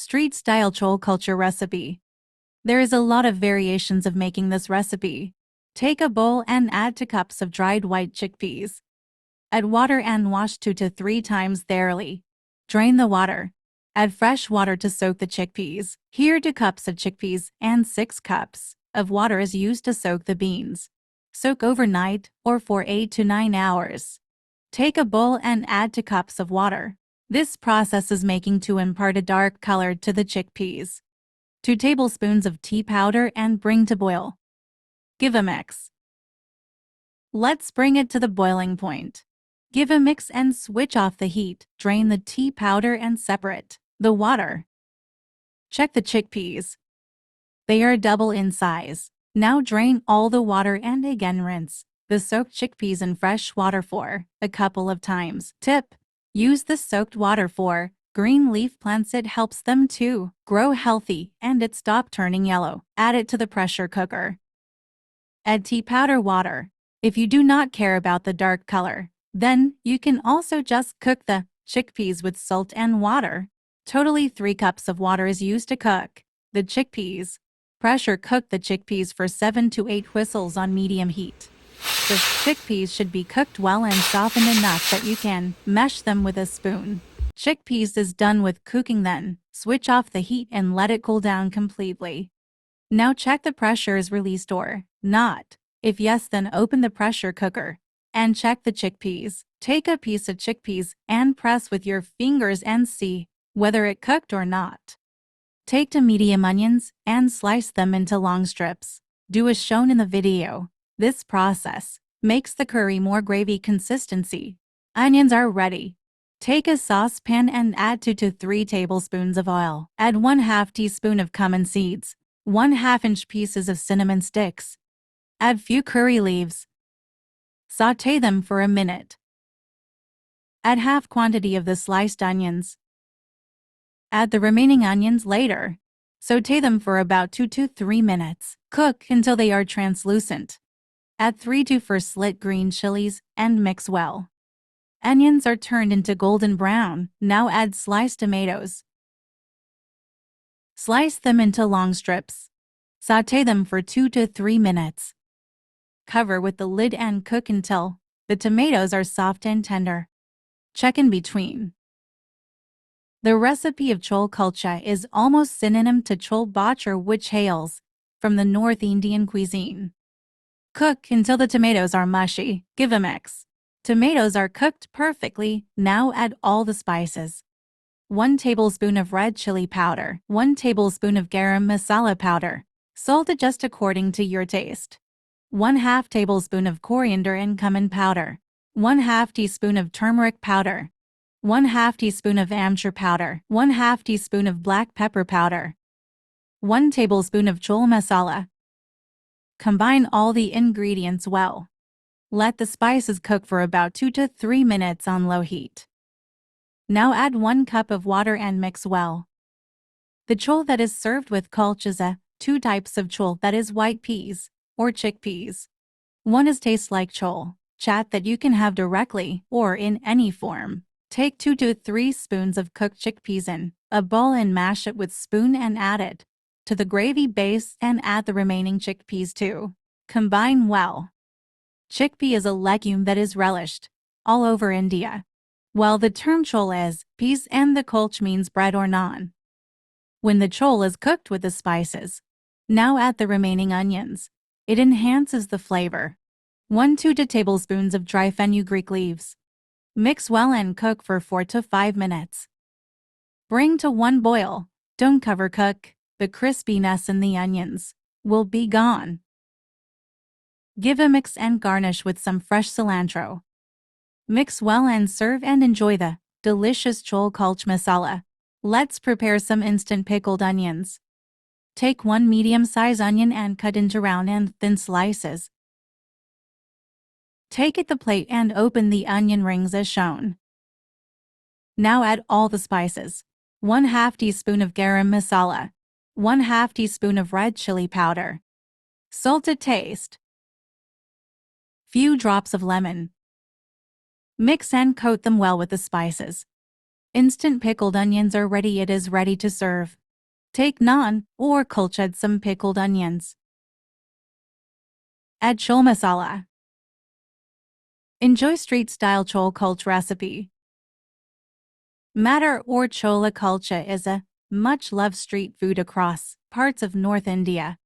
Street-style Chole Kulche recipe. There is a lot of variations of making this recipe. Take a bowl and add 2 cups of dried white chickpeas. Add water and wash 2 to 3 times thoroughly. Drain the water. Add fresh water to soak the chickpeas. Here 2 cups of chickpeas and 6 cups of water is used to soak the beans. Soak overnight or for 8 to 9 hours. Take a bowl and add 2 cups of water. This process is making to impart a dark color to the chickpeas. 2 tablespoons of tea powder and bring to boil. Give a mix. Let's bring it to the boiling point. Give a mix and switch off the heat. Drain the tea powder and separate the water. Check the chickpeas. They are double in size. Now drain all the water and again rinse the soaked chickpeas in fresh water for a couple of times. Tip: use the soaked water for green leaf plants. It helps them to grow healthy and it stop turning yellow. Add it to the pressure cooker. Add tea powder water. If you do not care about the dark color, then you can also just cook the chickpeas with salt and water. Totally 3 cups of water is used to cook the chickpeas. Pressure cook the chickpeas for 7 to 8 whistles on medium heat. The chickpeas should be cooked well and softened enough that you can mash them with a spoon. Chickpeas is done with cooking, then switch off the heat and let it cool down completely. Now check the pressure is released or not. If yes, then open the pressure cooker and check the chickpeas. Take a piece of chickpeas and press with your fingers and see whether it cooked or not. Take 2 medium onions and slice them into long strips. Do as shown in the video. This process makes the curry more gravy consistency. Onions are ready. Take a saucepan and add 2 to 3 tablespoons of oil. Add 1/2 teaspoon of cumin seeds, 1/2 inch pieces of cinnamon sticks. Add few curry leaves. Sauté them for a minute. Add half quantity of the sliced onions. Add the remaining onions later. Sauté them for about 2 to 3 minutes. Cook until they are translucent. Add 3 to 4 slit green chilies and mix well. Onions are turned into golden brown. Now add sliced tomatoes. Slice them into long strips. Sauté them for 2 to 3 minutes. Cover with the lid and cook until the tomatoes are soft and tender. Check in between. The recipe of Chole Kulche is almost synonym to Chole bhature, which hails from the North Indian cuisine. Cook until the tomatoes are mushy. Give a mix. Tomatoes are cooked perfectly. Now add all the spices. 1 tablespoon of red chili powder, 1 tablespoon of garam masala powder. Salt adjust according to your taste. 1/2 tablespoon of coriander and cumin powder. 1/2 teaspoon of turmeric powder. 1/2 teaspoon of amchur powder. 1/2 teaspoon of black pepper powder. 1 tablespoon of chole masala. Combine all the ingredients well. Let the spices cook for about 2 to 3 minutes on low heat. Now add 1 cup of water and mix well. The chole that is served with kulche is 2 types of chole, that is white peas or chickpeas. One is tastes like chole, chaat, that you can have directly or in any form. Take 2 to 3 spoons of cooked chickpeas in a bowl and mash it with spoon and add it to the gravy base and add the remaining chickpeas too. Combine well. Chickpea is a legume that is relished all over India. While the term chole is peas and the kulche means bread or naan. When the chole is cooked with the spices, now add the remaining onions. It enhances the flavor. 1-2 tablespoons of dry fenugreek leaves. Mix well and cook for 4 to 5 minutes. Bring to one boil. Don't cover cook. The crispiness in the onions will be gone. Give a mix and garnish with some fresh cilantro. Mix well and serve and enjoy the delicious Chole Kulche masala. Let's prepare some instant pickled onions. Take 1 medium-sized onion and cut into round and thin slices. Take it the plate and open the onion rings as shown. Now add all the spices. 1/2 teaspoon of garam masala. 1/2 teaspoon of red chili powder. Salt to taste. Few drops of lemon. Mix and coat them well with the spices. Instant pickled onions are ready. It is ready to serve. Take naan or kulche, add some pickled onions. Add chole masala. Enjoy street-style Chole Kulche recipe. Bhature or Chole Kulche is a much-loved street food across parts of North India.